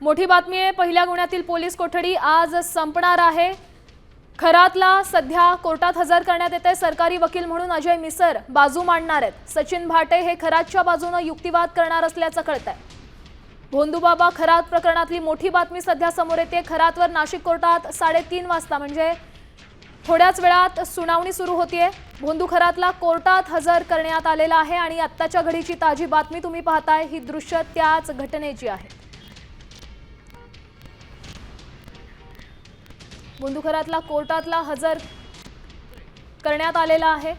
मोठी बातमी आहे। पहिल्या गुन्ह्यातील पोलीस कोठडी आज संपणार आहे। खरातला सध्या कोर्टात हजर करण्यात येते। सरकारी वकील म्हणून अजय मिसर बाजू मांडणार आहेत। सचिन भाटे हे खरातच्या बाजूने युक्तिवाद करणार असल्याचं कळतंय। भोंदूबाबा खरात प्रकरणातली मोठी बातमी सध्या समोर येते। खरातवर नाशिक कोर्टात 3:30 वाजता म्हणजे थोड्याच वेळात सुनावणी सुरू होतीये। भोंदू खरातला कोर्टात हजर करण्यात आलेला आहे आणि आत्ताच्या घडीची ताजी बातमी तुम्ही पाहताय, ही दृश्य त्याच घटनेची आहे। भोंदू खरातला कोर्टातला हजर करण्यात आलेला आहे।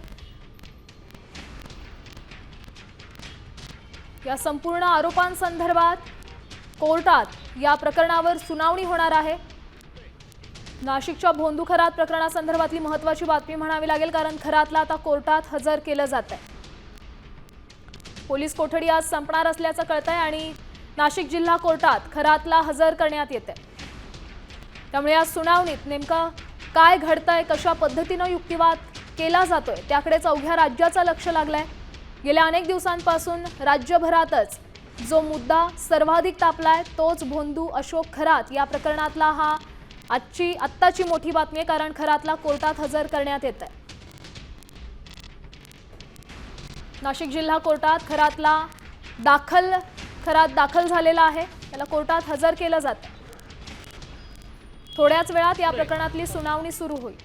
या संपूर्ण आरोपांसंदर्भात कोर्टात या प्रकरणावर सुनावणी होणार आहे। नाशिकच्या भोंदू खरात प्रकरणासंदर्भातली महत्त्वाची बातमी म्हणावी लागेल, कारण खरातला आता कोर्टात हजर केलं जात आहे। पोलीस कोठडी आज संपणार असल्याचं कळतंय आणि नाशिक जिल्हा कोर्टात खरातला हजर करण्यात येते। त्यामुळे या सुनावणीत नेमकं काय घडतंय, कशा पद्धतीने युक्तिवाद केला जातोय त्याकडेच अवघ्या राज्याचं लक्ष लागलंय। गेल्या अनेक दिवसांपासून राज्यभरातच जो मुद्दा सर्वाधिक तापलाय तोच भोंदू अशोक खरात या प्रकरणातला हा आत्ताची मोठी बातमी आहे, कारण खरातला कोर्टात हजर करण्यात येत आहे। नाशिक जिल्हा कोर्टात खरात दाखल झालेला आहे। त्याला कोर्टात हजर केलं जातं। थोड्याच वेळात या प्रकरणातली सुनावणी सुरू होईल।